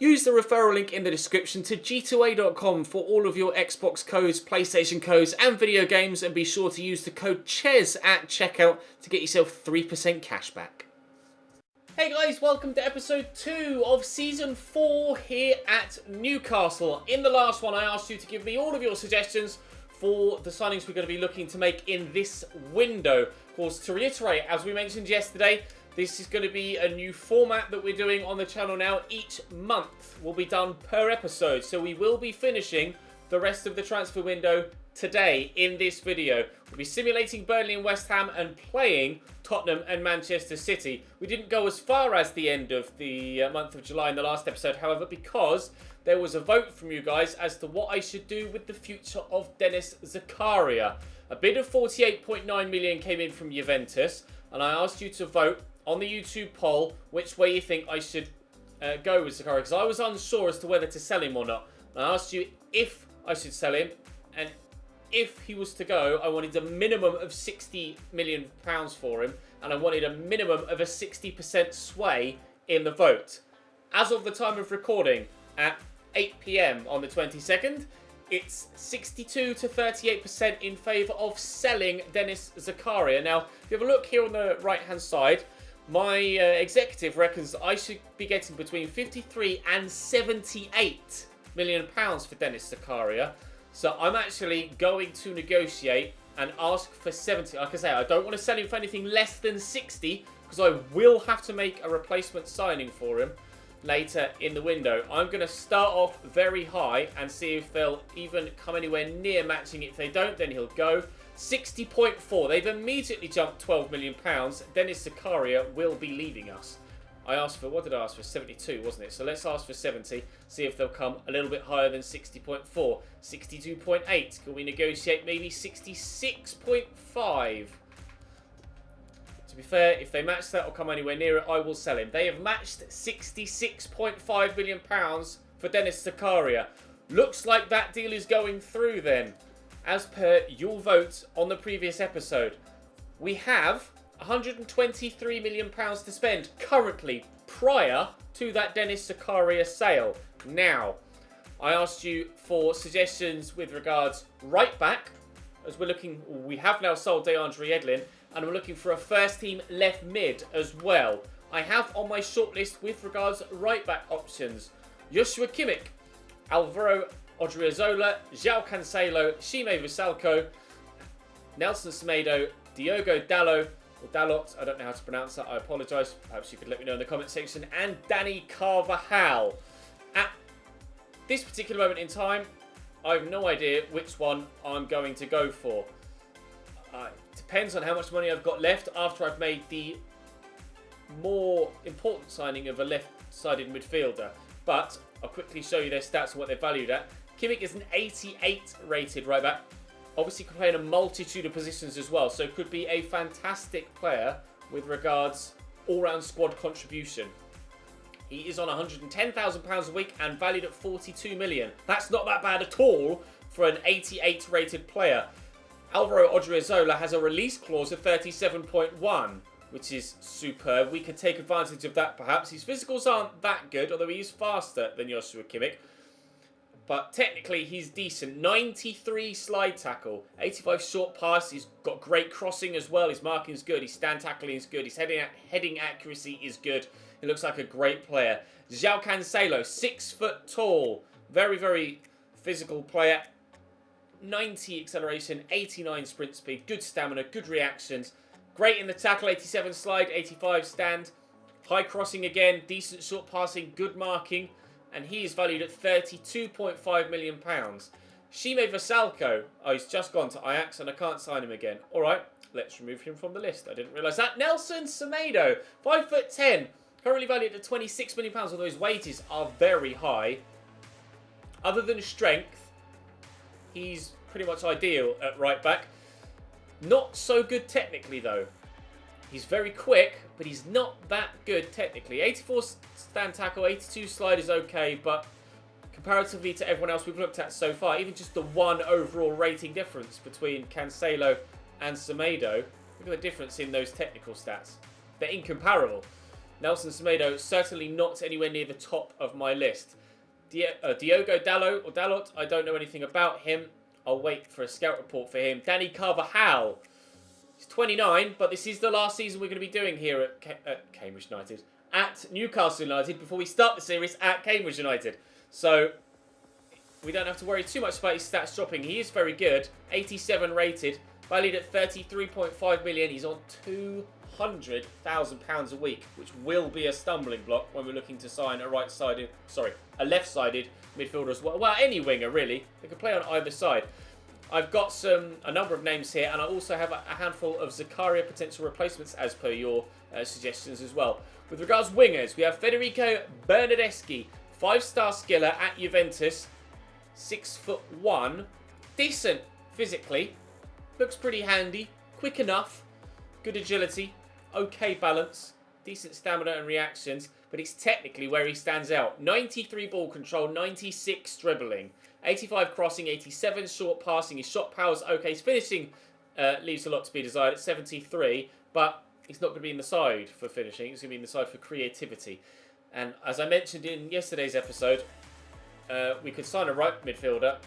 Use the referral link in the description to g2a.com for all of your Xbox codes, PlayStation codes and video games, and be sure to use the code CHES at checkout to get yourself 3% cash back. Hey guys, welcome to episode 2 of season 4 here at Newcastle. In the last one I asked you to give me all of your suggestions for the signings we're going to be looking to make in this window. Of course, to reiterate, as we mentioned yesterday, this is going to be a new format that we're doing on the channel now. Each month will be done per episode. So we will be finishing the rest of the transfer window today in this video. We'll be simulating Burnley and West Ham and playing Tottenham and Manchester City. We didn't go as far as the end of the month of July in the last episode, however, because there was a vote from you guys as to what I should do with the future of Dennis Zakaria. A bid of 48.9 million came in from Juventus, and I asked you to vote on the YouTube poll which way you think I should go with Zakaria, because I was unsure as to whether to sell him or not. And I asked you if I should sell him, and if he was to go, I wanted a minimum of £60 million for him, and I wanted a minimum of a 60% sway in the vote. As of the time of recording, at 8 PM on the 22nd, it's 62 to 38% in favour of selling Dennis Zakaria. Now, if you have a look here on the right-hand side, my executive reckons that I should be getting between 53 and 78 million pounds for Dennis Zakaria. So I'm actually going to negotiate and ask for 70. Like I say, I don't want to sell him for anything less than 60 because I will have to make a replacement signing for him later in the window. I'm going to start off very high and see if they'll even come anywhere near matching it. If they don't, then he'll go. 60.4. They've immediately jumped £12 million. Dennis Zakaria will be leaving us. I asked for, what did I ask for? 72, wasn't it? So let's ask for 70, see if they'll come a little bit higher than 60.4. 62.8. Can we negotiate maybe 66.5? To be fair, if they match that or come anywhere near it, I will sell him. They have matched £66.5 million for Dennis Zakaria. Looks like that deal is going through then, as per your vote on the previous episode. We have £123 million to spend currently prior to that Dennis Zakaria sale. Now, I asked you for suggestions with regards right back, as we have now sold DeAndre Yedlin, and we're looking for a first team left mid as well. I have on my shortlist with regards right back options Joshua Kimmich, Alvaro Odriozola, João Cancelo, Shime Vasalco, Nelson Semedo, Diogo Dalot, or Dalot, I don't know how to pronounce that, I apologise. Perhaps you could let me know in the comment section. And Danny Carvajal. At this particular moment in time, I have no idea which one I'm going to go for. Depends on how much money I've got left after I've made the more important signing of a left-sided midfielder. But I'll quickly show you their stats and what they're valued at. Kimmich is an 88 rated right back. Obviously could play in a multitude of positions as well, so could be a fantastic player with regards all-round squad contribution. He is on £110,000 a week and valued at 42 million. That's not that bad at all for an 88 rated player. Alvaro Odriozola has a release clause of 37.1, which is superb. We could take advantage of that perhaps. His physicals aren't that good, although he is faster than Joshua Kimmich. But technically, he's decent. 93 slide tackle, 85 short pass. He's got great crossing as well. His marking is good. His stand tackling is good. His heading accuracy is good. He looks like a great player. João Cancelo, 6 foot tall. Very, very physical player. 90 acceleration, 89 sprint speed. Good stamina, good reactions. Great in the tackle, 87 slide, 85 stand. High crossing again, decent short passing, good marking. And he is valued at £32.5 million. Shime Vasalco, he's just gone to Ajax and I can't sign him again. All right, let's remove him from the list. I didn't realise that. Nelson Semedo, 5'10", currently valued at £26 million, although his wages are very high. Other than strength, he's pretty much ideal at right back. Not so good technically though. He's very quick, but he's not that good technically. 84 stand tackle, 82 slide is okay, but comparatively to everyone else we've looked at so far, even just the one overall rating difference between Cancelo and Semedo, look at the difference in those technical stats. They're incomparable. Nelson Semedo, certainly not anywhere near the top of my list. Diogo Dalot, I don't know anything about him. I'll wait for a scout report for him. Danny Carvajal. He's 29, but this is the last season we're going to be doing here at Cambridge United. At Newcastle United, before we start the series at Cambridge United. So, we don't have to worry too much about his stats dropping. He is very good. 87 rated. Valued at 33.5 million. He's on £200,000 a week, which will be a stumbling block when we're looking to sign a left-sided midfielder as well. Well, any winger, really. They can play on either side. I've got a number of names here, and I also have a handful of Zakaria potential replacements as per your suggestions as well. With regards to wingers, we have Federico Bernardeschi, 5-star skiller at Juventus, 6'1", decent physically, looks pretty handy, quick enough, good agility, okay balance, decent stamina and reactions, but it's technically where he stands out. 93 ball control, 96 dribbling, 85 crossing, 87 short passing. His shot power's okay. His finishing leaves a lot to be desired at 73, but he's not going to be in the side for finishing. He's going to be in the side for creativity. And as I mentioned in yesterday's episode, we could sign a right midfielder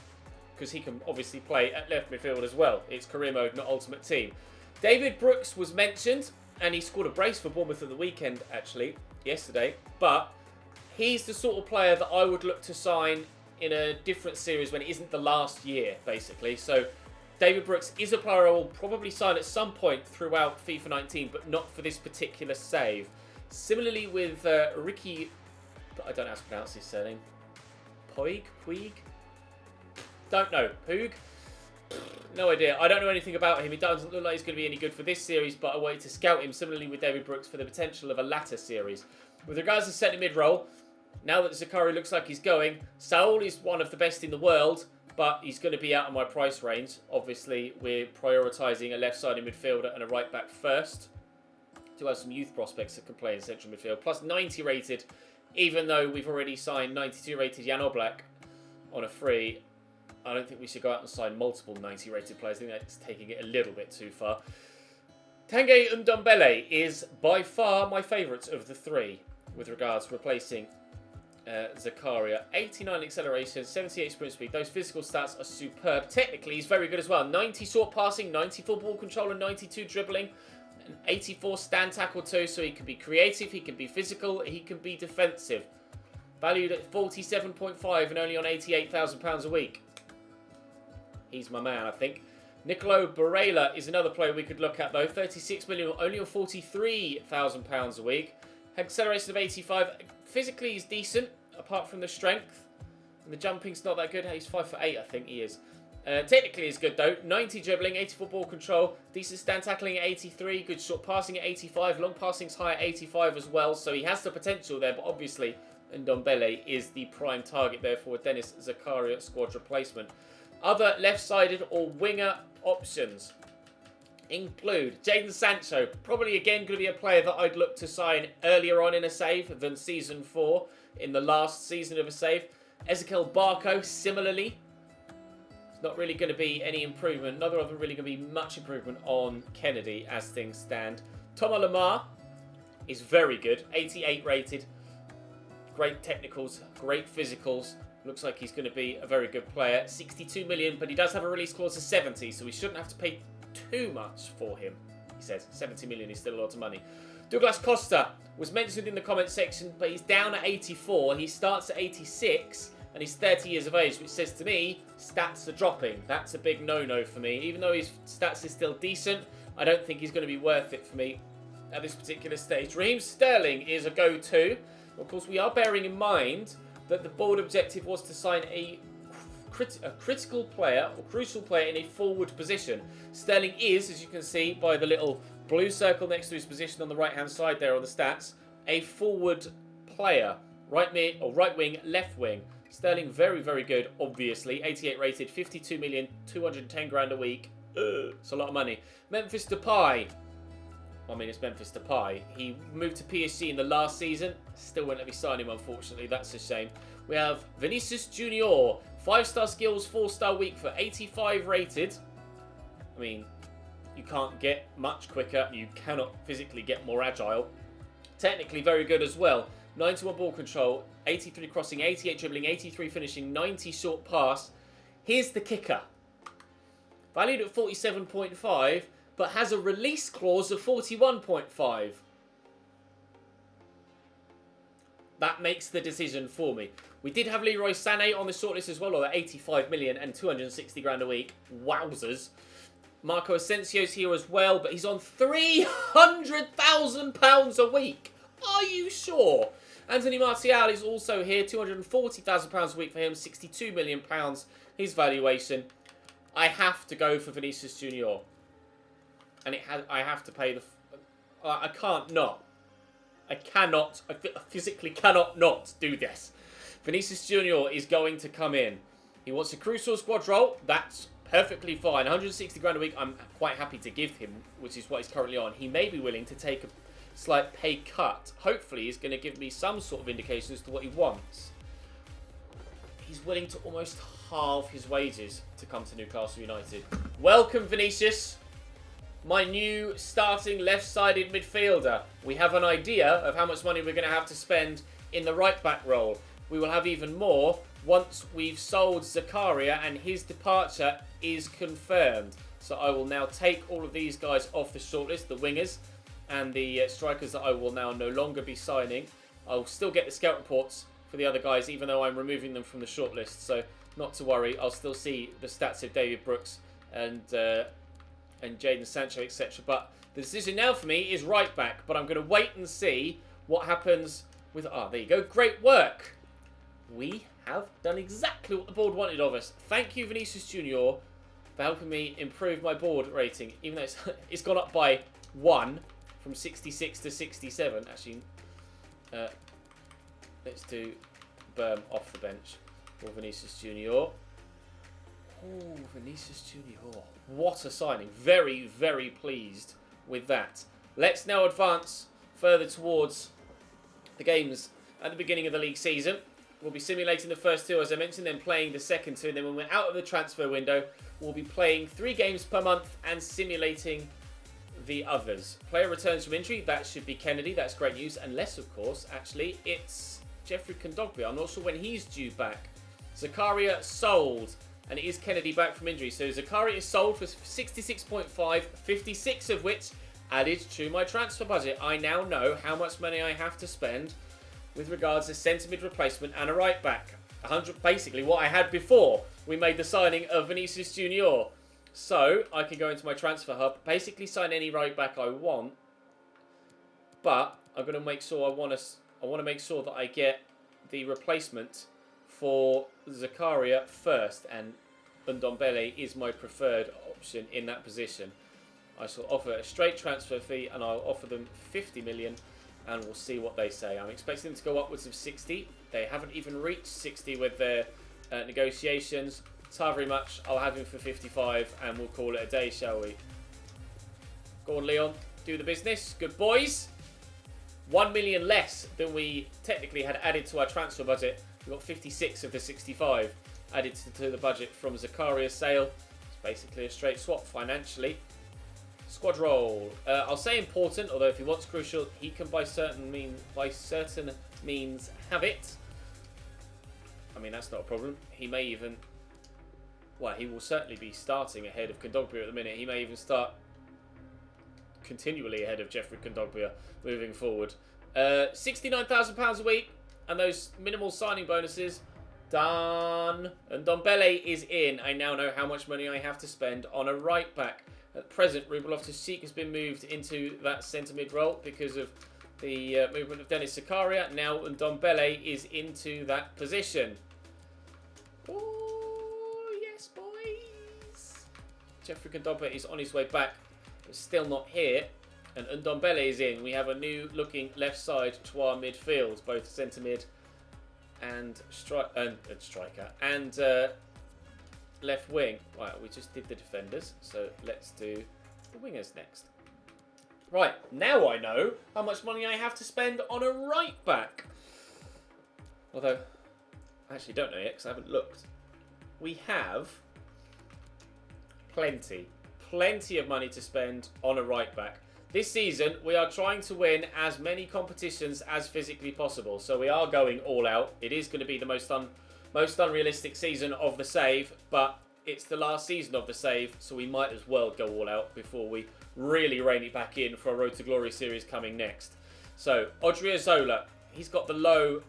because he can obviously play at left midfield as well. It's career mode, not ultimate team. David Brooks was mentioned, and he scored a brace for Bournemouth at the weekend, actually, yesterday. But he's the sort of player that I would look to sign in a different series when it isn't the last year, basically. So David Brooks is a player I will probably sign at some point throughout FIFA 19, but not for this particular save. Similarly with Ricky, I don't know how to pronounce his surname. Puig? Don't know. Puig? No idea. I don't know anything about him. It doesn't look like he's going to be any good for this series, but I wanted to scout him similarly with David Brooks for the potential of a latter series. With regards to centre mid role, now that Zakaria looks like he's going, Saul is one of the best in the world, but he's going to be out of my price range. Obviously, we're prioritising a left-sided midfielder and a right-back first. To have some youth prospects that can play in central midfield. Plus 90 rated, even though we've already signed 92 rated Jan Oblak on a free. I don't think we should go out and sign multiple 90 rated players. I think that's taking it a little bit too far. Tanguy Ndombele is by far my favourite of the three with regards to replacing Zakaria. 89 acceleration, 78 sprint speed. Those physical stats are superb. Technically, he's very good as well. 90 short passing, 94 ball control and 92 dribbling. And 84 stand tackle too, so he can be creative, he can be physical, he can be defensive. Valued at 47.5 and only on £88,000 a week. He's my man, I think. Nicolo Barella is another player we could look at though. 36 million, only on £43,000 a week. Acceleration of 85. Physically, he's decent, apart from the strength. And the jumping's not that good. He's 5'8", I think he is. Technically, he's good though. 90 dribbling, 84 ball control, decent stand tackling at 83, good short passing at 85, long passing's high at 85 as well. So he has the potential there, but obviously Ndombele is the prime target there for Dennis Zakaria squad replacement. Other left-sided or winger options include Jadon Sancho, probably again going to be a player that I'd look to sign earlier on in a save than Season 4 in the last season of a save. Ezequiel Barco, similarly. It's not really going to be any improvement. Neither of them really going to be much improvement on Kennedy as things stand. Thomas Lemar is very good, 88 rated. Great technicals, great physicals. Looks like he's going to be a very good player. 62 million, but he does have a release clause of 70, so we shouldn't have to pay too much for him. He says 70 million is still a lot of money. Douglas Costa was mentioned in the comment section, but he's down at 84. He starts at 86, and he's 30 years of age, which says to me, stats are dropping. That's a big no-no for me. Even though his stats is still decent, I don't think he's going to be worth it for me at this particular stage. Raheem Sterling is a go-to. Of course, we are bearing in mind that the board objective was to sign a critical player or crucial player in a forward position. Sterling is, as you can see by the little blue circle next to his position on the right-hand side there on the stats, a forward player. Right mid or right wing, left wing. Sterling very, very good, obviously. 88 rated, 52 million, 210 grand a week. It's a lot of money. Memphis Depay. I mean, it's Memphis Depay. He moved to PSG in the last season. Still won't let me sign him, unfortunately. That's a shame. We have Vinicius Junior. 5-star skills, 4-star weak for 85 rated. I mean, you can't get much quicker. You cannot physically get more agile. Technically very good as well. 91 ball control, 83 crossing, 88 dribbling, 83 finishing, 90 short pass. Here's the kicker. Valued at 47.5, but has a release clause of 41.5. That makes the decision for me. We did have Leroy Sané on the shortlist as well, or 85 million and 260 grand a week. Wowzers. Marco Asensio's here as well, but he's on £300,000 a week. Are you sure? Anthony Martial is also here, £240,000 a week for him, £62 million his valuation. I have to go for Vinicius Junior, and I have to pay the. I can't not. I cannot. I physically cannot not do this. Vinicius Junior is going to come in. He wants a crucial squad role. That's perfectly fine. 160 grand a week. I'm quite happy to give him, which is what he's currently on. He may be willing to take a slight pay cut. Hopefully, he's going to give me some sort of indication as to what he wants. He's willing to almost halve his wages to come to Newcastle United. Welcome, Vinicius, my new starting left-sided midfielder. We have an idea of how much money we're going to have to spend in the right-back role. We will have even more once we've sold Zakaria and his departure is confirmed. So I will now take all of these guys off the shortlist, the wingers and the strikers that I will now no longer be signing. I'll still get the scout reports for the other guys, even though I'm removing them from the shortlist. So not to worry, I'll still see the stats of David Brooks and Jadon Sancho, etc. But the decision now for me is right back. But I'm going to wait and see what happens with... Ah, there you go. Great work. We have done exactly what the board wanted of us. Thank you, Vinicius Junior, for helping me improve my board rating. Even though it's gone up by 1 from 66 to 67. Actually, let's do Blurb off the bench for Vinicius Junior. Oh, Vinicius Junior. What a signing. Very, very pleased with that. Let's now advance further towards the games at the beginning of the league season. We'll be simulating the first 2, as I mentioned, then playing the second 2. And then when we're out of the transfer window, we'll be playing 3 games per month and simulating the others. Player returns from injury. That should be Kennedy. That's great news. Unless, of course, actually, it's Jeffrey Kondogbia. I'm not sure when he's due back. Zakaria sold. And it is Kennedy back from injury. So Zakaria is sold for 66.5, 56 of which added to my transfer budget. I now know how much money I have to spend with regards to centre mid replacement and a right back. 100, basically what I had before we made the signing of Vinicius Junior. So I can go into my transfer hub, basically sign any right back I want. But I'm going to make sure I want to make sure that I get the replacement for Zakaria first, and Ndombele is my preferred option in that position. I shall offer a straight transfer fee, and I'll offer them 50 million, and we'll see what they say. I'm expecting them to go upwards of 60. They haven't even reached 60 with their negotiations. It's not very much. I'll have him for 55, and we'll call it a day, shall we? Go on, Leon. Do the business. Good boys. 1 million less than we technically had added to our transfer budget. We've got 56 of the 65 added to the budget from Zakaria's sale. It's basically a straight swap financially. Squad roll. I'll say important, although if he wants crucial, he can by certain means have it. I mean, that's not a problem. He may even... Well, he will certainly be starting ahead of Kondogbia at the minute. He may even start continually ahead of Jeffrey Kondogbia moving forward. £69,000 a week. And those minimal signing bonuses, done. And Ndombele is in. I now know how much money I have to spend on a right back. At present, Ruben Loftus-Cheek has been moved into that centre mid role because of the movement of Dennis Zakaria. Now Ndombele is into that position. Oh, yes, boys. Jeffrey Kondogbia is on his way back, but still not here. And Ndombele is in. We have a new looking left side to our midfield, both centre mid and striker and left wing. Right, we just did the defenders, so let's do the wingers next. Right, now I know how much money I have to spend on a right back. Although, I actually don't know yet because I haven't looked. We have plenty of money to spend on a right back. This season, we are trying to win as many competitions as physically possible. So we are going all out. It is going to be the most unrealistic season of the save, but it's the last season of the save, so we might as well go all out before we really rein it back in for a Road to Glory series coming next. So, Odriozola, he's got the low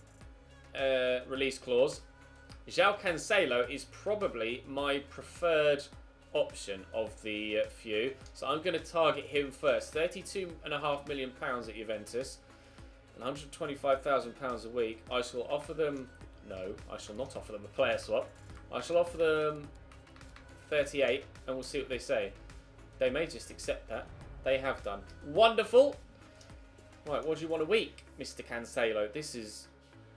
release clause. João Cancelo is probably my preferred option of the few. So I'm going to target him first. £32.5 million at Juventus. And £125,000 a week. I shall offer them... No, I shall not offer them a player swap. I shall offer them 38 and we'll see what they say. They may just accept that. They have done. Wonderful. Right, what do you want a week, Mr. Cancelo? This has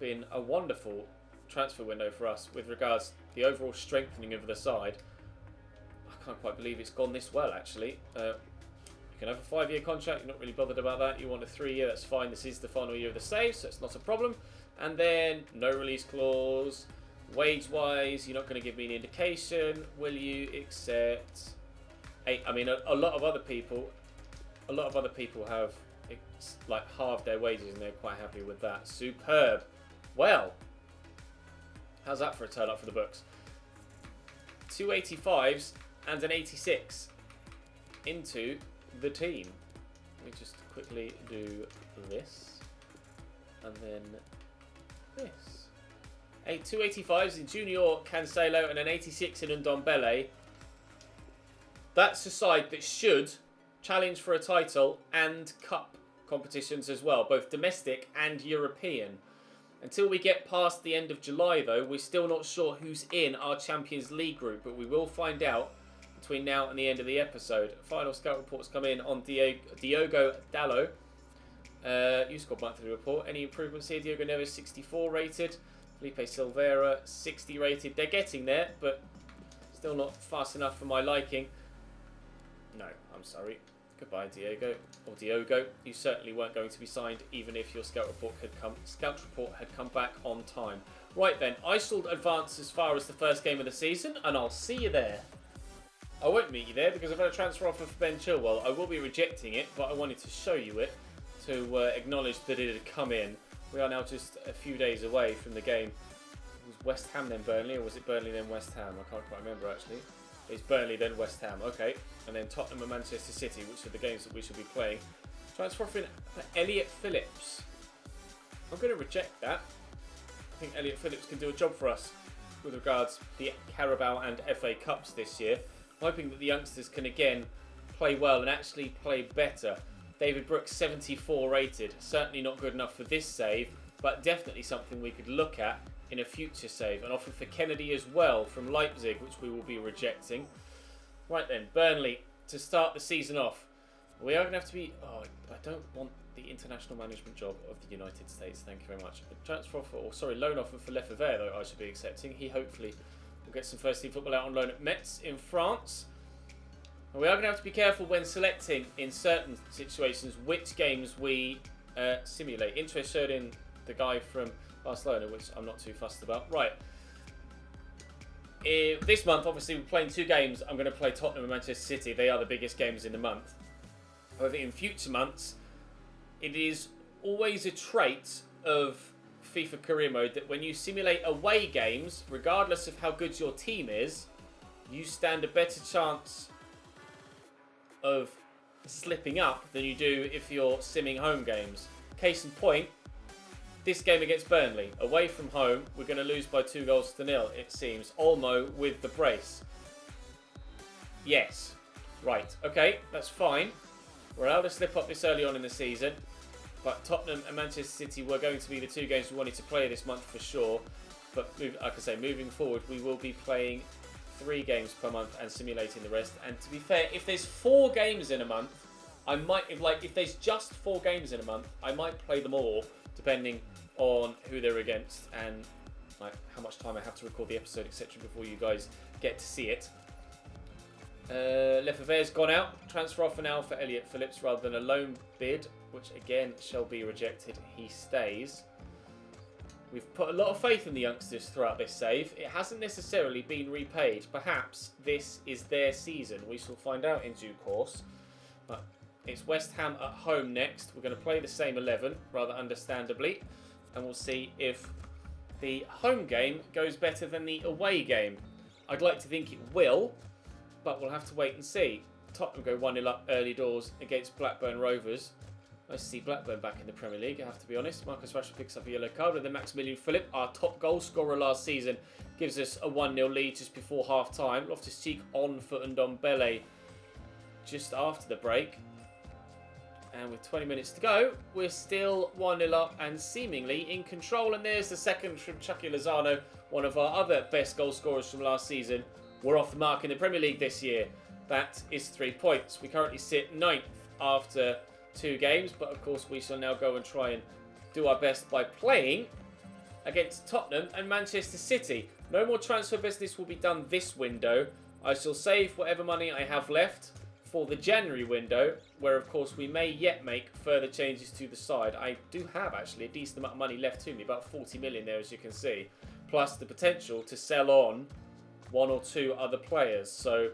been a wonderful transfer window for us with regards to the overall strengthening of the side. I can't quite believe it's gone this well, actually. You can have a 5-year contract. You're not really bothered about that. You want a 3-year, that's fine. This is the final year of the save, so it's not a problem. And then no release clause. Wage-wise, you're not going to give me an indication. Will you accept? I mean, a lot of other people have like halved their wages, and they're quite happy with that. Superb. Well, how's that for a turn up for the books? 2 85s and an 86 into the team. Let me just quickly do this and then this. 2 85s in Junior Cancelo and an 86 in Ndombele. That's a side that should challenge for a title and cup competitions as well, both domestic and European. Until we get past the end of July, though, we're still not sure who's in our Champions League group, but we will find out between now and the end of the episode. Final scout reports come in on Diogo Dalot. You scored monthly report. Any improvements here? Diogo Neves 64 rated. Felipe Silveira 60 rated. They're getting there, but still not fast enough for my liking. No, I'm sorry. Goodbye, Diogo. Or Diogo. You certainly weren't going to be signed, even if your scout report had come back on time. Right then, I shall advance as far as the first game of the season, and I'll see you there. I won't meet you there because I've had a transfer offer for Ben Chilwell. I will be rejecting it, but I wanted to show you it to acknowledge that it had come in. We are now just a few days away from the game. Was West Ham then Burnley, or was it Burnley then West Ham? I can't quite remember actually. It's Burnley then West Ham, okay. And then Tottenham and Manchester City, which are the games that we should be playing. Transfer offering for Elliot Phillips. I'm going to reject that. I think Elliot Phillips can do a job for us with regards to the Carabao and FA Cups this year. I'm hoping that the youngsters can again play well and actually play better. David Brooks 74 rated. Certainly not good enough for this save, but definitely something we could look at in a future save. An offer for Kennedy as well from Leipzig, which we will be rejecting. Right then, Burnley, to start the season off. We are going to have to be... Oh, I don't want the international management job of the United States. Thank you very much. A transfer offer, or sorry, loan offer for Lefebvre, though, I should be accepting. He hopefully will get some first-team football out on loan at Metz in France. And we are going to have to be careful when selecting, in certain situations, which games we simulate. Interest showed in the guy from Barcelona, which I'm not too fussed about. Right. This month, obviously, we're playing 2 games. I'm going to play Tottenham and Manchester City. They are the biggest games in the month. However, in future months, it is always a trait of FIFA career mode that when you simulate away games, regardless of how good your team is, you stand a better chance of slipping up than you do if you're simming home games. Case in point, this game against Burnley, away from home, we're going to lose by 2-0, it seems. Olmo with the brace. Yes. Right, okay, that's fine. We're allowed to slip up this early on in the season, but Tottenham and Manchester City were going to be the 2 games we wanted to play this month for sure. But like I say, moving forward, we will be playing 3 games per month and simulating the rest. And to be fair, if there's 4 games in a month, I might, if there's just 4 games in a month, I might play them all, depending on who they're against and like how much time I have to record the episode, etc., before you guys get to see it. Lefebvre's gone out. Transfer offer now for Elliot Phillips rather than a loan bid, which again shall be rejected. He stays. We've put a lot of faith in the youngsters throughout this save. It hasn't necessarily been repaid. Perhaps this is their season. We shall find out in due course. But It's West Ham at home next. We're going to play the same 11, rather understandably. And we'll see if the home game goes better than the away game. I'd like to think it will, but we'll have to wait and see. Tottenham go 1-0 up early doors against Blackburn Rovers. Nice to see Blackburn back in the Premier League, I have to be honest. Marcus Rashford picks up a yellow card, and then Maximilian Philip, our top goal scorer last season, gives us a 1-0 lead just before half-time. Loftus-Cheek on for Ndombele just after the break. And with 20 minutes to go, we're still 1-0 up and seemingly in control. And there's the second from Chucky Lozano, one of our other best goal scorers from last season. We're off the mark in the Premier League this year. That is 3 points. We currently sit 9th after 2 games, but of course we shall now go and try and do our best by playing against Tottenham and Manchester City. No more transfer business will be done this window. I shall save whatever money I have left for the January window, where of course we may yet make further changes to the side. I do have actually a decent amount of money left to me, about 40 million there as you can see, plus the potential to sell on 1 or 2 other players. So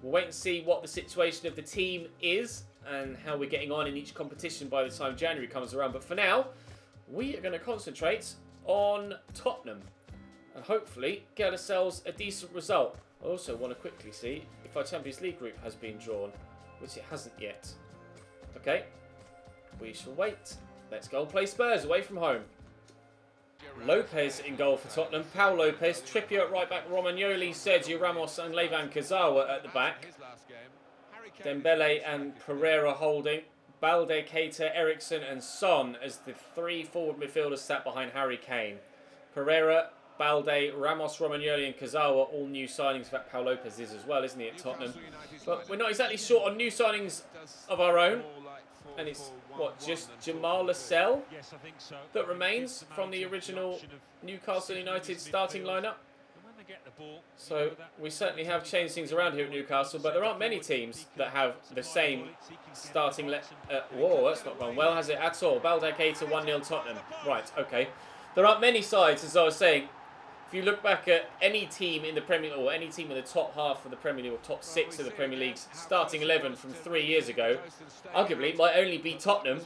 we'll wait and see what the situation of the team is and how we're getting on in each competition by the time January comes around. But for now, we are going to concentrate on Tottenham and hopefully get ourselves a decent result. I also want to quickly see if our Champions League group has been drawn, which it hasn't yet. Okay, we shall wait. Let's go and play Spurs away from home. Lopez in goal for Tottenham. Pau Lopez, Trippier at right back, Romagnoli, Sergio Ramos and Levan Kurzawa at the back. Dembele and Pereira holding. Balde, Keita, Eriksson and Son as the 3 forward midfielders sat behind Harry Kane. Pereira, Balde, Ramos, Romagnoli and Kurzawa, all new signings. In fact, Pau Lopez is as well, isn't he, at Tottenham? But we're not exactly short on new signings of our own. And it's, what, just Jamal Lascelles that remains from the original Newcastle United starting lineup. So we certainly have changed things around here at Newcastle, but there aren't many teams that have the same starting... whoa, that's not gone well, has it, at all? Balde, Keita, 1-0 Tottenham. Right, okay. There aren't many sides, as I was saying. If you look back at any team in the Premier League, or any team in the top half of the Premier League, or top 6 of the Premier League's starting 11 from 3 years ago, arguably it might only be Tottenham,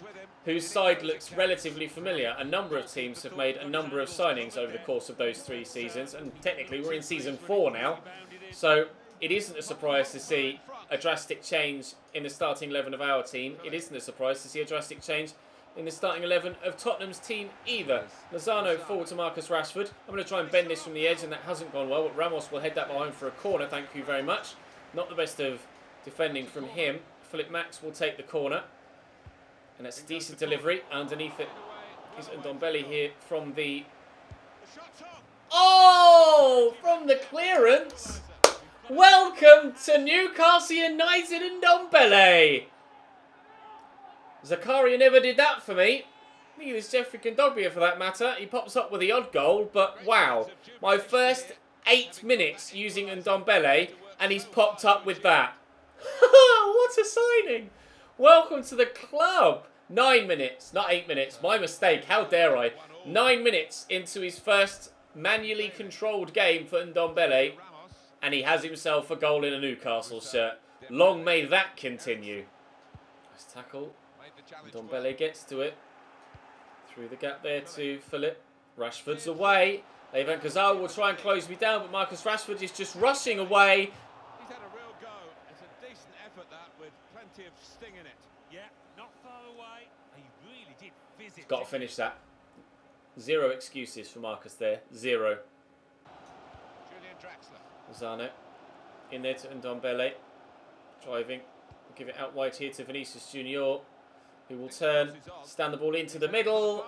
whose side looks relatively familiar. A number of teams have made a number of signings over the course of those 3 seasons, and technically we're in season 4 now, so it isn't a surprise to see a drastic change in the starting 11 of our team. It isn't a surprise to see a drastic change in the starting 11 of Tottenham's team either. Lozano forward to Marcus Rashford. I'm going to try and bend this from the edge, and that hasn't gone well, but Ramos will head that behind for a corner, thank you very much. Not the best of defending from him. Philip Max will take the corner, and that's a decent delivery. Underneath it is Ndombele here from the... Oh! From the clearance! Welcome to Newcastle United and Ndombele! Zakaria never did that for me. Neither is Jeffrey Kondogbia for that matter. He pops up with the odd goal, but wow. My first 8 minutes using Ndombele, and he's popped up with that. What a signing. Welcome to the club. 9 minutes, not 8 minutes. My mistake, how dare I. 9 minutes into his first manually controlled game for Ndombele, and he has himself a goal in a Newcastle shirt. Long may that continue. Nice tackle. Ndombele gets to it. Through the gap there to Philip. Rashford's away. Levan Kurzawa will try and close me down, but Marcus Rashford is just rushing away. He's had a real go. It's a decent effort, that, with plenty of sting in it. Yeah, not far away. He really did visit. Got to finish that. 0 excuses for Marcus there. 0. Julian Draxler. Lozano in there to Ndombele. Driving. Give it out wide here to Vinicius Junior, who will turn, stand the ball into the middle.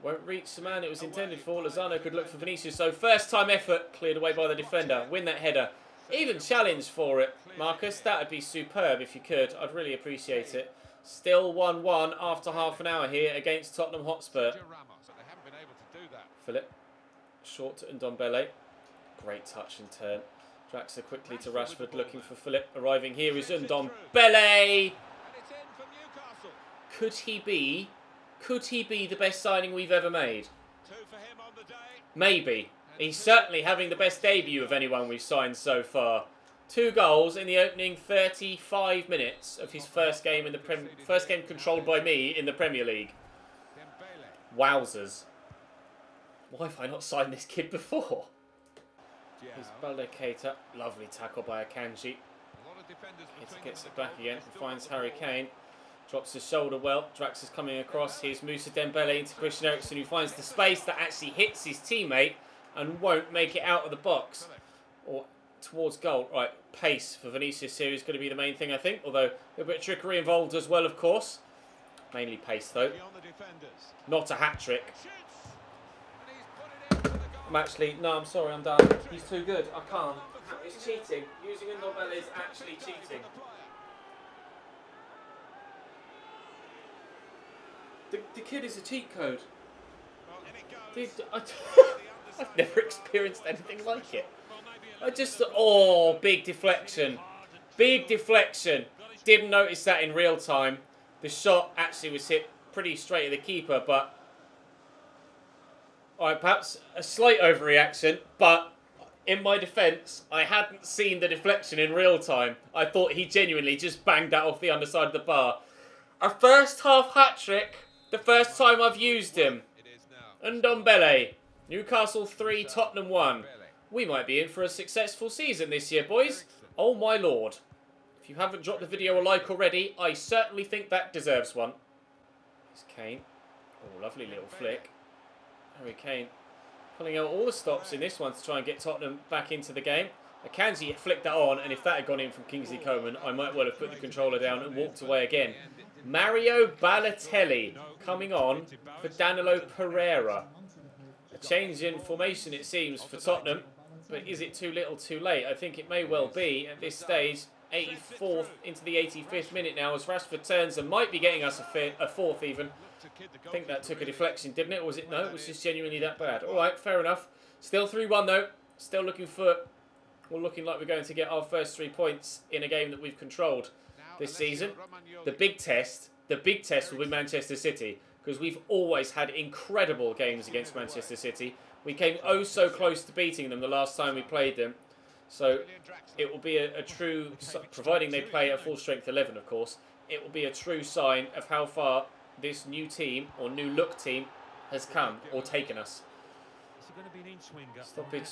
Won't reach the man it was intended for. Lozano could look for Vinicius. So first time effort cleared away by the defender. Win that header. Even challenge for it, Marcus. That would be superb if you could. I'd really appreciate it. Still 1-1 after half an hour here against Tottenham Hotspur. Philip. Short to Ndombele. Great touch and turn. Draxler quickly to Rashford, looking for Philip. Arriving here is Ndombele. Could he be the best signing we've ever made? Maybe. He's certainly having the best debut of anyone we've signed so far. 2 goals in the opening 35 minutes of his first game in the first game controlled by me in the Premier League. Wowzers. Why have I not signed this kid before? Here's Balaketa. Lovely tackle by Akanji. It gets it back again and finds Harry Kane. Drops his shoulder well. Drax is coming across. Here's Moussa Dembele into Christian Eriksen, who finds the space that actually hits his teammate and won't make it out of the box. Or towards goal. Right, pace for Vinicius here is going to be the main thing, I think. Although a little bit of trickery involved as well, of course. Mainly pace, though. Not a hat-trick. I'm sorry, I'm done. He's too good. I can't. It's cheating. Using Ndombele is actually cheating. The kid is a cheat code. I've never experienced anything like it. Big deflection. Big deflection. Didn't notice that in real time. The shot actually was hit pretty straight at the keeper, but... Alright, perhaps a slight overreaction, but in my defence, I hadn't seen the deflection in real time. I thought he genuinely just banged that off the underside of the bar. A first half hat-trick, the first time I've used him. Ndombele, Newcastle 3, Tottenham 1. We might be in for a successful season this year, boys. Oh my lord. If you haven't dropped the video a like already, I certainly think that deserves one. It's Kane. Oh, lovely little flick. Harry Kane pulling out all the stops in this one to try and get Tottenham back into the game. Akanji flicked that on, and if that had gone in from Kingsley Coman, I might well have put the controller down and walked away again. Mario Balotelli coming on for Danilo Pereira. A change in formation, it seems, for Tottenham. But is it too little too late? I think it may well be at this stage. 84th into the 85th minute now as Rashford turns and might be getting us a fourth even. I think that took a deflection, didn't it? Or was it? No, it was just genuinely that bad. All right, fair enough. Still 3-1 though. Still looking like we're going to get our first 3 points in a game that we've controlled this season. The big test will be Manchester City, because we've always had incredible games against Manchester City. We came oh so close to beating them the last time we played them. So it will be a true, providing they play a full strength 11 of course, it will be a true sign of how far this new team, or new look team, has come, or taken us. Stoppage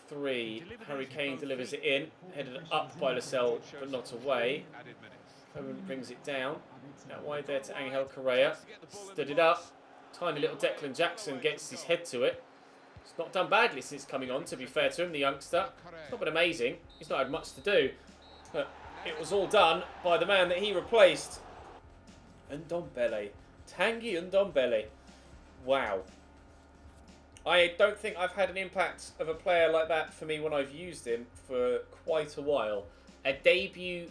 3. Harry Kane delivers it in, headed up by Lascelles, but not away. Coman brings it down. Out wide there to Angel Correa. Stood it up. Tiny little Declan Jackson gets his head to it. It's not done badly since coming on, to be fair to him, the youngster. It's not been amazing. He's not had much to do. But it was all done by the man that he replaced. Ndombele. Tanguy Ndombele. Wow. I don't think I've had an impact of a player like that for me when I've used him for quite a while. A debut,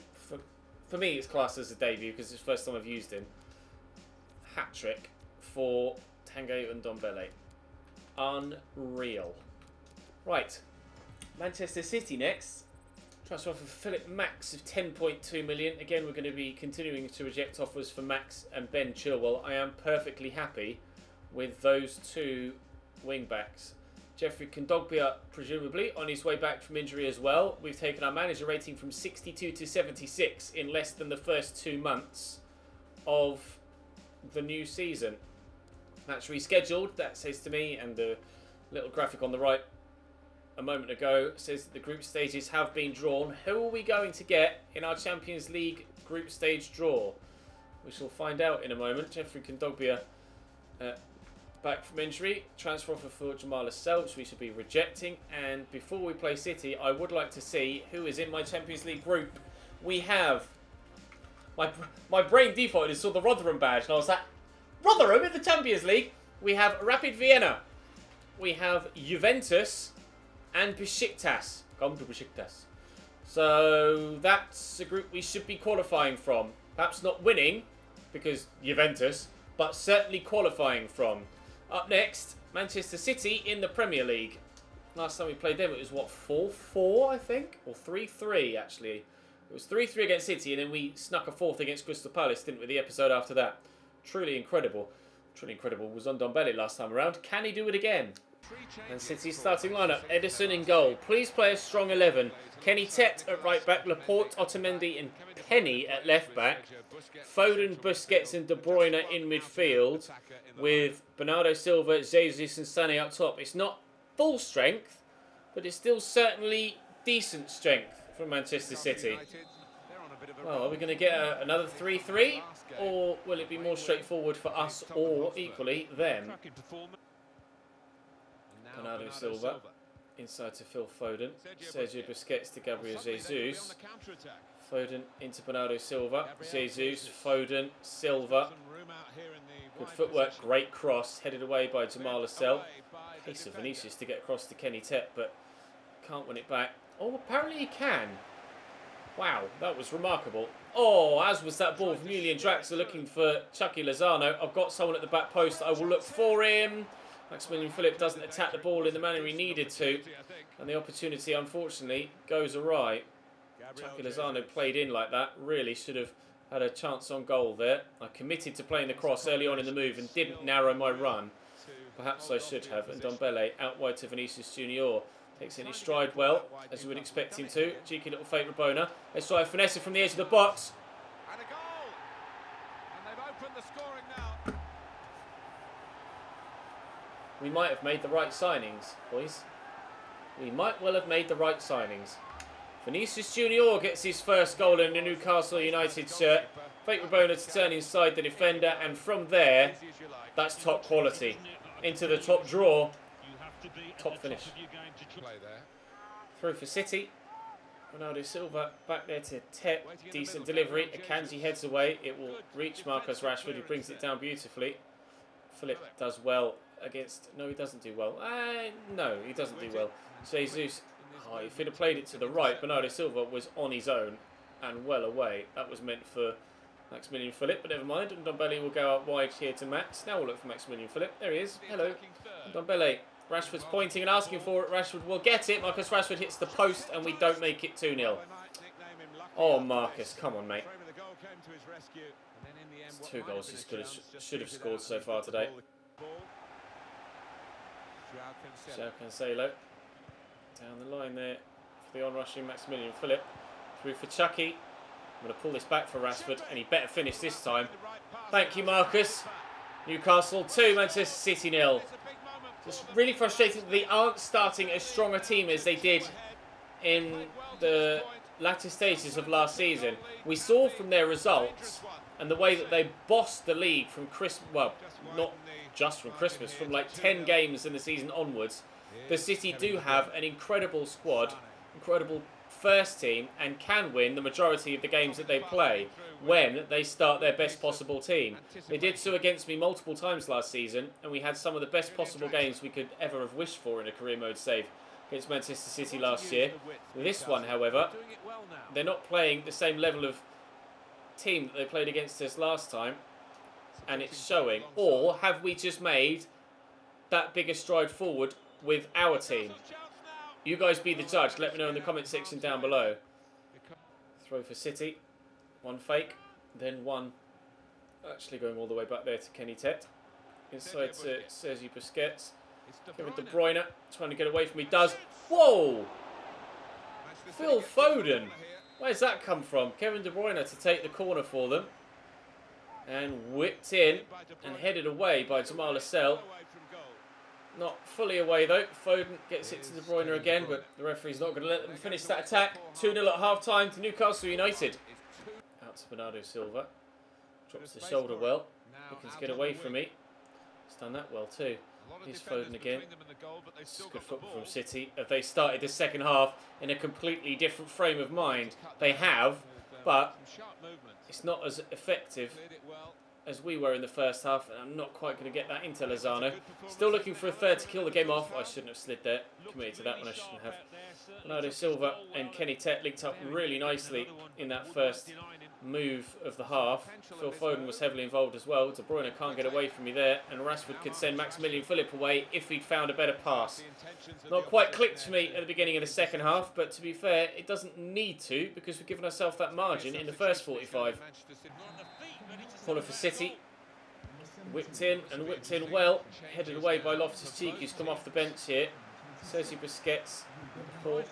for me it's classed as a debut because it's the first time I've used him. Hat-trick for Tanguy Ndombele. Unreal. Right. Manchester City next. Transfer offer for Philip Max of 10.2 million. Again, we're going to be continuing to reject offers for Max and Ben Chilwell. I am perfectly happy with those two wing-backs. Jeffrey Kondogbia, presumably, on his way back from injury as well. We've taken our manager rating from 62 to 76 in less than the first 2 months of the new season. Match rescheduled, that says to me, and the little graphic on the right a moment ago says that the group stages have been drawn. Who are we going to get in our Champions League group stage draw? We shall find out in a moment. Jeffrey Kondogbia back from injury. Transfer offer for Jamal Lascelles, which we should be rejecting. And before we play City, I would like to see who is in my Champions League group. We have... My brain defaulted and saw the Rotherham badge, and I was like, Rotherham in the Champions League? We have Rapid Vienna. We have Juventus and Besiktas. Come to Besiktas. So that's a group we should be qualifying from. Perhaps not winning, because Juventus, but certainly qualifying from. Up next, Manchester City in the Premier League. Last time we played them, it was what, 4-4, I think? Or 3-3, actually. It was 3-3 against City, and then we snuck a fourth against Crystal Palace, didn't we, the episode after that? Truly incredible. Truly incredible was on Ndombele last time around. Can he do it again? And City's starting lineup: Edison in goal. Please play a strong 11. Kenny Tet at right back, Laporte, Otamendi and Penny at left back. Foden, Busquets and De Bruyne in midfield, with Bernardo Silva, Jesus and Sané up top. It's not full strength, but it's still certainly decent strength from Manchester City. Well, are we going to get another 3-3? Or will it be more straightforward for us or equally them? Bernardo Silva inside to Phil Foden. Sergio Busquets to Gabriel Jesus. Foden into Bernardo Silva. Jesus, Foden, Silva. Good footwork, great cross. Headed away by Jamal Lascelles. Pace of Vinicius to get across to Kenny Tet, but can't win it back. Oh, apparently he can. Wow, that was remarkable. Oh, as was that ball from Julian Draxler looking for Chucky Lozano. I've got someone at the back post. I will look for him. Maximilian Philip doesn't attack the ball in the manner he needed to. And the opportunity, unfortunately, goes awry. Chucky Lozano played in like that. Really should have had a chance on goal there. I committed to playing the cross early on in the move and didn't narrow my run. Perhaps I should have. And Ndombele out wide to Vinicius Junior. Takes it in his stride well, as you would expect him to. Cheeky little fake Rabona. Let's try a finesse it from the edge of the box. And a goal! And they've opened the scoring now. We might have made the right signings, boys. We might well have made the right signings. Vinicius Junior gets his first goal in the Newcastle United shirt. Fake Rabona to turn inside the defender, and from there, that's top quality. Into the top draw. Top finish. Through for City. Bernardo Silva back there to Tet. Decent delivery. Akanji heads away. It will reach Marcus Rashford, who brings it down beautifully. Philip does well against... No, he doesn't do well. No, he doesn't do well. Jesus. Oh, if he'd have played it to the right, Bernardo Silva was on his own and well away. That was meant for Maximilian Philip, but never mind. And Ndombele will go out wide here to Max. Now we'll look for Maximilian Philip. There he is. Hello. Ndombele. Rashford's pointing and asking for it. Rashford will get it. Marcus Rashford hits the post and we don't make it 2-0. Oh, Marcus, come on, mate. It's 2 goals he should have scored so far today. João Cancelo. Down the line there for the on-rushing Maximilian Philip. Through for Chucky. I'm going to pull this back for Rashford and he better finish this time. Thank you, Marcus. Newcastle 2, Manchester City 0. It's really frustrating that they aren't starting as strong a team as they did in the latter stages of last season. We saw from their results and the way that they bossed the league from Christmas, well, not just from Christmas, from like 10 games in the season onwards. The City do have an incredible squad, incredible first team, and can win the majority of the games that they play when they start their best possible team. They did so against me multiple times last season, and we had some of the best possible games we could ever have wished for in a career mode save against Manchester City last year. This one, however, they're not playing the same level of team that they played against us last time, and it's showing. Or have we just made that bigger stride forward with our team? You guys be the judge. Let me know in the comment section down below. Throw for City. One fake, then one actually going all the way back there to Kenny Tet. Inside to Sergio Busquets. Kevin De Bruyne trying to get away from me. Does. Whoa! Phil Foden. Where's that come from? Kevin De Bruyne to take the corner for them. And whipped in and headed away by Jamal Lascelles. Not fully away though. Foden gets it to De Bruyne again, but the referee's not going to let them finish that attack. 2-0 at half-time to Newcastle United. Out to Bernardo Silva. Drops the shoulder well. Looking to get away from me. He's done that well too. Here's Foden again. This is good football from City. Have they started the second half in a completely different frame of mind? They have, but it's not as effective as we were in the first half, and I'm not quite going to get that into Lozano. Still looking for a third to kill the game off. I shouldn't have slid there. Committed to that one, I shouldn't have. Bernardo Silva and Kenny Tet linked up really nicely in that first move of the half. Phil Foden was heavily involved as well. De Bruyne can't get away from me there, and Rashford could send Maximilian Philip away if he'd found a better pass. Not quite clicked for me at the beginning of the second half, but to be fair, it doesn't need to, because we've given ourselves that margin in the first 45. Corner for City. Whipped in and whipped in well. Headed away by Loftus-Cheek, who's come off the bench here. Sergio Busquets, Port.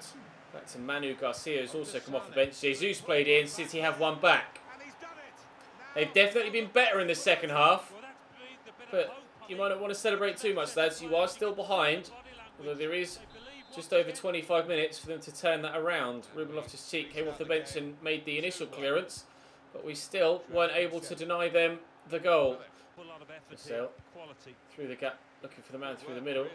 Back to Manu Garcia, who's also come off the bench. Jesus played in. City have one back. They've definitely been better in the second half. But you might not want to celebrate too much, lads. You are still behind. Although there is just over 25 minutes for them to turn that around. Ruben Loftus-Cheek came off the bench and made the initial clearance. But we still weren't able to deny them the goal. So, through the gap, looking for the man through the middle.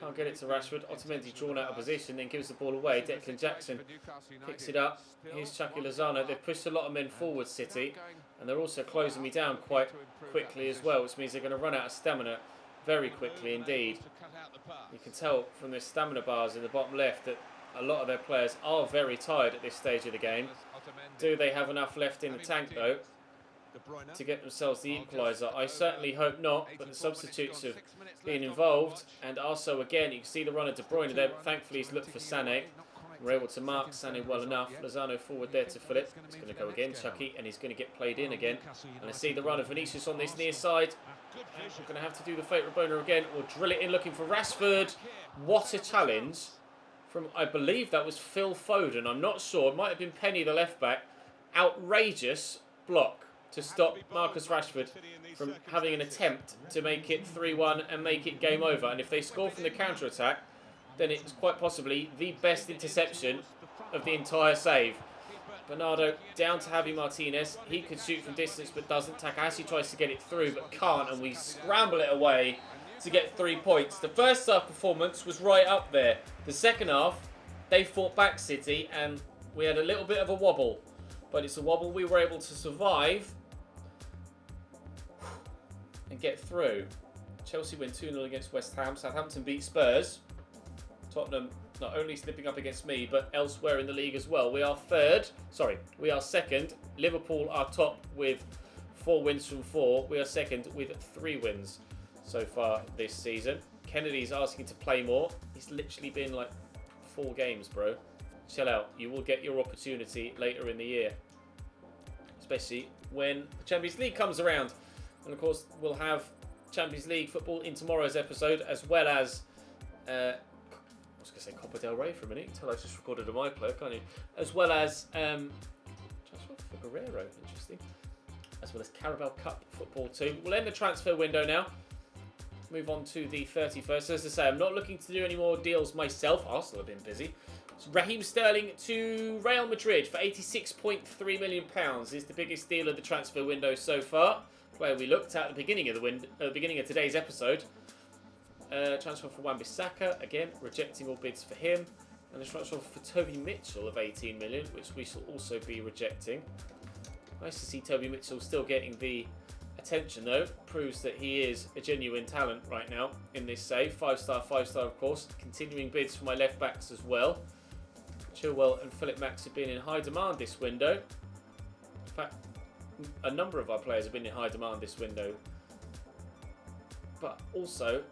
Can't get it to Rashford. Otamendi drawn out of position, then gives the ball away. Declan Jackson picks it up. Here's Chucky Lozano. They've pushed a lot of men forward, City. And they're also closing me down quite quickly as well, which means they're going to run out of stamina very quickly indeed. You can tell from the stamina bars in the bottom left that a lot of their players are very tired at this stage of the game. Do they have enough left in the tank, though, to get themselves the equaliser? I certainly hope not, but the substitutes have been involved. And also, again, you can see the run of De Bruyne there. Thankfully, he's looked for Sané. We're able to mark Sané well enough. Lozano forward there to Philip. He's going to go again, Chucky, and he's going to get played in again. And I see the run of Vinicius on this near side. We're going to have to do the fake Rabona again, or drill it in looking for Rashford. What a challenge from, I believe that was Phil Foden. I'm not sure. It might have been Penny, the left-back. Outrageous block to stop Marcus Rashford from having an attempt to make it 3-1 and make it game over. And if they score from the counter-attack, then it's quite possibly the best interception of the entire save. Bernardo down to Javi Martinez. He could shoot from distance but doesn't. Takahashi tries to get it through but can't, and we scramble it away to get 3 points. The first half performance was right up there. The second half, they fought back, City, and we had a little bit of a wobble. But it's a wobble we were able to survive and get through. Chelsea win 2-0 against West Ham. Southampton beat Spurs. Tottenham not only slipping up against me, but elsewhere in the league as well. We are second. Liverpool are top with 4 wins from 4. We are second with 3 wins so far this season. Kennedy's asking to play more. He's literally been like 4 games, bro. Chill out. You will get your opportunity later in the year, especially when the Champions League comes around. And of course, we'll have Champions League football in tomorrow's episode, as well as I was going to say Copa del Rey for a minute until I just recorded a my player, can't you? As well as transfer for Guerrero, interesting. As well as Carabao Cup football too. We'll end the transfer window now. Move on to the 31st. As I say, I'm not looking to do any more deals myself. Arsenal have been busy. So Raheem Sterling to Real Madrid for £86.3 million is the biggest deal of the transfer window so far. Player we looked at the beginning of today's episode. Transfer for Wan-Bissaka, again, rejecting all bids for him. And a transfer for Toby Mitchell of 18 million, which we shall also be rejecting. Nice to see Toby Mitchell still getting the attention, though. Proves that he is a genuine talent right now in this save. 5-star, 5-star, of course. Continuing bids for my left-backs as well. Chilwell and Philip Max have been in high demand this window. In fact, a number of our players have been in high demand this window. But also,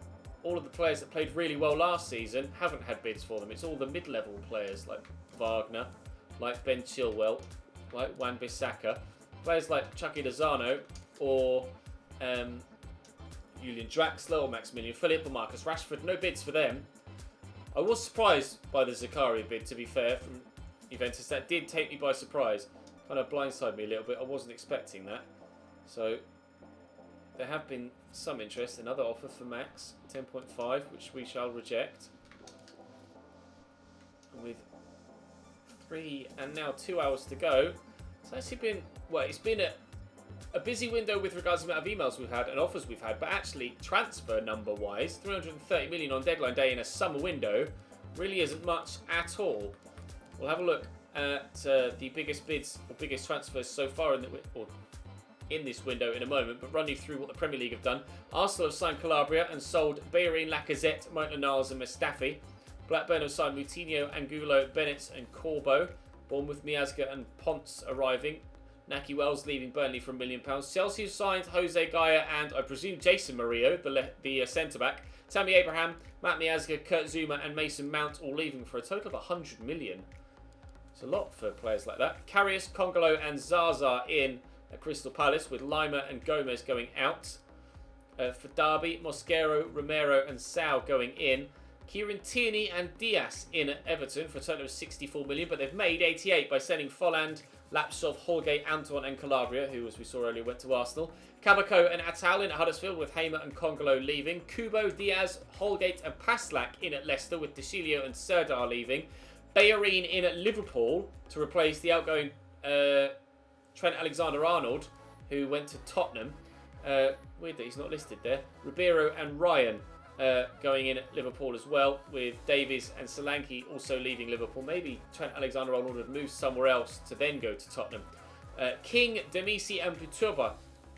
all of the players that played really well last season haven't had bids for them. It's all the mid-level players like Wagner, like Ben Chilwell, like Wan-Bissaka. Players like Chucky Lozano or Julian Draxler or Maximilian Philip or Marcus Rashford. No bids for them. I was surprised by the Zakaria bid, to be fair, from Juventus. That did take me by surprise. Kind of blindsided me a little bit. I wasn't expecting that. So there have been some interest. Another offer for Max, 10.5, which we shall reject. And with 3 and now 2 hours to go, it's actually been, well, it's been a busy window with regards to the amount of emails we've had and offers we've had, but actually transfer number wise, 330 million on deadline day in a summer window really isn't much at all. We'll have a look at the biggest bids or biggest transfers so far in this window in a moment, but run you through what the Premier League have done. Arsenal have signed Calabria and sold Bellerin, Lacazette, Maitland-Niles and Mustafi. Blackburn have signed Moutinho, Angulo, Bennett and Corbo. Bournemouth, Miazga and Ponce arriving. Naki Wells leaving Burnley for £1 million. Chelsea have signed Jose Gaya and, I presume, Jason Murillo, the centre-back. Tammy Abraham, Matt Miazga, Kurt Zuma and Mason Mount all leaving for a total of 100 million. It's a lot for players like that. Karius, Congolo and Zaza in at Crystal Palace, with Lima and Gomez going out. For Derby, Mosquero, Romero and Sal going in. Kieran Tierney and Diaz in at Everton for a total of 64 million, but they've made 88 by sending Folland, Lapsov, Holgate, Antoine and Calabria, who, as we saw earlier, went to Arsenal. Kabako and Atal in at Huddersfield, with Hamer and Congolo leaving. Kubo, Diaz, Holgate and Paslak in at Leicester, with Deschilio and Serdar leaving. Bayerine in at Liverpool to replace the outgoing Trent Alexander-Arnold, who went to Tottenham. Weird that he's not listed there. Ribeiro and Ryan going in at Liverpool as well, with Davies and Solanke also leaving Liverpool. Maybe Trent Alexander-Arnold would move somewhere else to then go to Tottenham. King, Demisi and Puturba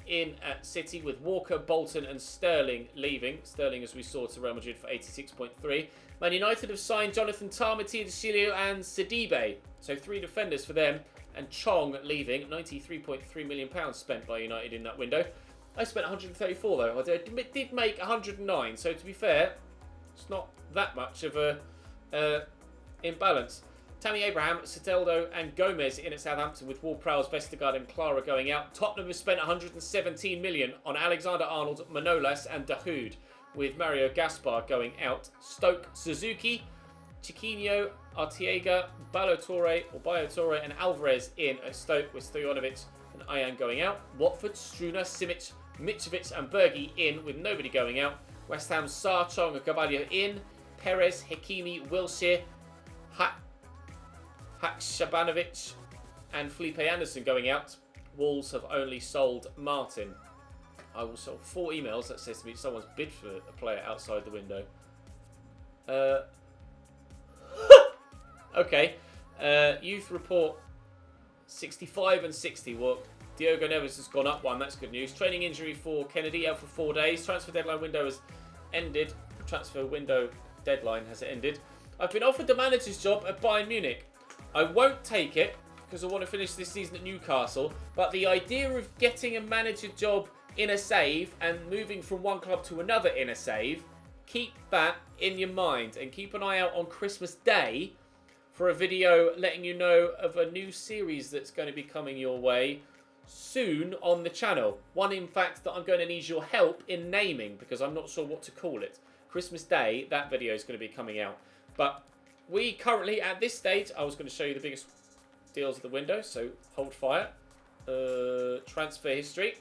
in at City, with Walker, Bolton and Sterling leaving. Sterling, as we saw, to Real Madrid for 86.3. Man United have signed Jonathan Tah, Matia Deschilio and Sidibe. So 3 defenders for them. And Chong leaving. £93.3 million spent by United in that window. I spent 134 though. I did make 109. So to be fair, it's not that much of a imbalance. Tammy Abraham, Soteldo and Gomez in at Southampton, with Ward-Prowse, Vestergaard and Clara going out. Tottenham has spent 117 million on Alexander-Arnold, Manolas and Dahoud, with Mario Gaspar going out. Stoke, Suzuki, Chiquinho, Artiega, Biotore and Alvarez in at Stoke, with Stojanovic and Ayan going out. Watford, Struna, Simic, Mitrovic and Berge in, with nobody going out. West Ham, Sarr, Chong and Carvalho in. Perez, Hakimi, Wilshere, Hakshabanovic and Felipe Anderson going out. Wolves have only sold Martin. I will sell 4 emails that says to me someone's bid for a player outside the window. Okay. Youth report 65 and 60. Well, Diogo Neves has gone up 1. That's good news. Training injury for Kennedy, out for 4 days. Transfer deadline window has ended. Transfer window deadline has ended. I've been offered the manager's job at Bayern Munich. I won't take it because I want to finish this season at Newcastle. But the idea of getting a manager job in a save and moving from one club to another in a save, keep that in your mind and keep an eye out on Christmas Day for a video letting you know of a new series that's going to be coming your way soon on the channel. One, in fact, that I'm going to need your help in naming because I'm not sure what to call it. Christmas Day, that video is going to be coming out. But we currently, at this stage, I was going to show you the biggest deals of the window, so hold fire. Transfer history.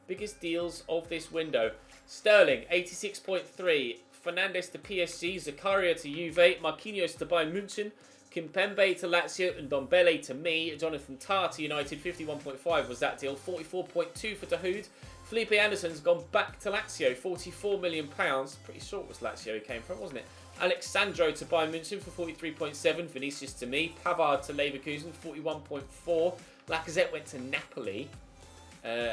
Biggest deals of this window. Sterling, 86.3. Fernandes to PSG. Zakaria to Juve. Marquinhos to Bayern München. Kimpembe to Lazio. And Ndombele to me. Jonathan Tah to United. 51.5 was that deal. 44.2 for Dahoud. Felipe Anderson's gone back to Lazio. £44 million. Pretty sure it was Lazio he came from, wasn't it? Alexandro to Bayern München for 43.7. Vinicius to me. Pavard to Leverkusen, 41.4. Lacazette went to Napoli.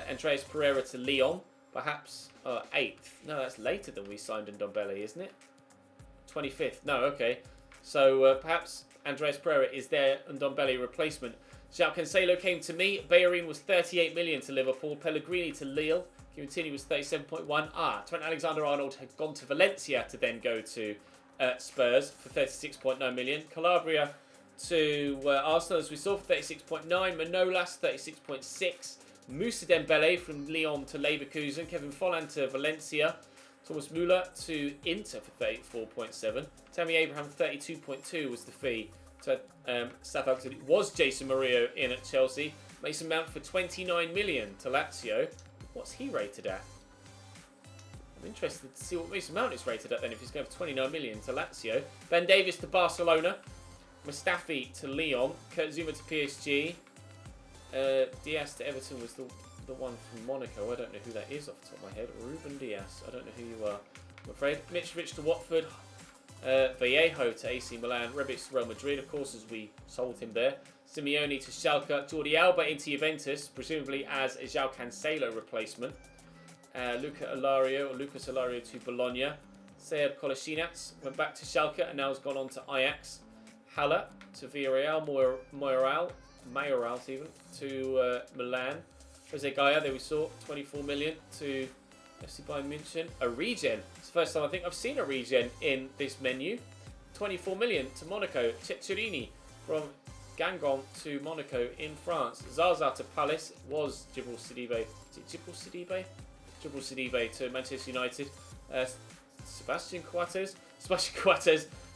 Andreas Pereira to Lyon, perhaps 8th. No, that's later than we signed Ndombele, isn't it? 25th. No, okay. So perhaps Andreas Pereira is their Ndombele replacement. João Cancelo came to me. Bayern was 38 million to Liverpool. Pellegrini to Lille. Coutinho was 37.1. Trent Alexander-Arnold had gone to Valencia to then go to Spurs for 36.9 million. Calabria to Arsenal, as we saw, for 36.9. Manolas, 36.6. Moussa Dembele from Lyon to Leverkusen. Kevin Folland to Valencia. Thomas Müller to Inter for 34.7. Tammy Abraham, 32.2 was the fee to Southampton. It was Jason Murillo in at Chelsea. Mason Mount for 29 million to Lazio. What's he rated at? I'm interested to see what Mason Mount is rated at then if he's going for 29 million to Lazio. Ben Davies to Barcelona. Mustafi to Lyon. Kurt Zuma to PSG. Diaz to Everton was the one from Monaco. I don't know who that is off the top of my head. Ruben Diaz. I don't know who you are, I'm afraid. Mitrovic to Watford. Vallejo to AC Milan. Rebic to Real Madrid, of course, as we sold him there. Simeone to Schalke. Jordi Alba into Juventus, presumably as a João Cancelo replacement. Lucas Alario to Bologna. Sead Kolasinac went back to Schalke and now has gone on to Ajax. Haller to Villarreal. Mayoral even to Milan. Jose Gaia, there we saw, 24 million to FC Bayern München. A regen. It's the first time I think I've seen a regen in this menu. 24 million to Monaco. Ceccherini from Gangon to Monaco in France. Zaza to Palace. Was Djibril Sidibe. Is it Djibril Sidibe? Dribble Sidibe to Manchester United. Sebastian Coates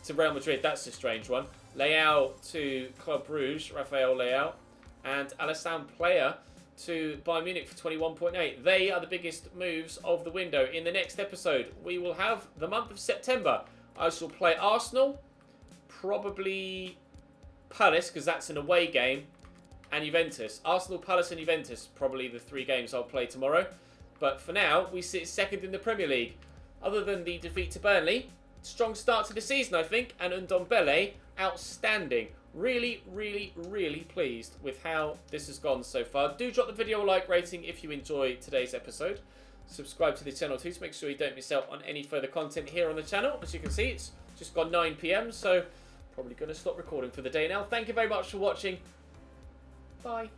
to Real Madrid. That's a strange one. Leao to Club Brugge. Rafael Leao. And Alassane Player to Bayern Munich for 21.8. They are the biggest moves of the window. In the next episode, we will have the month of September. I shall play Arsenal, probably Palace, because that's an away game, and Juventus. Arsenal, Palace and Juventus, probably the 3 games I'll play tomorrow. But for now, we sit second in the Premier League. Other than the defeat to Burnley, strong start to the season, I think, and Ndombele, outstanding. Really, really, really pleased with how this has gone so far. Do drop the video a like rating if you enjoy today's episode. Subscribe to the channel too to make sure you don't miss out on any further content here on the channel. As you can see, it's just gone 9 PM, so probably going to stop recording for the day now. Thank you very much for watching. Bye.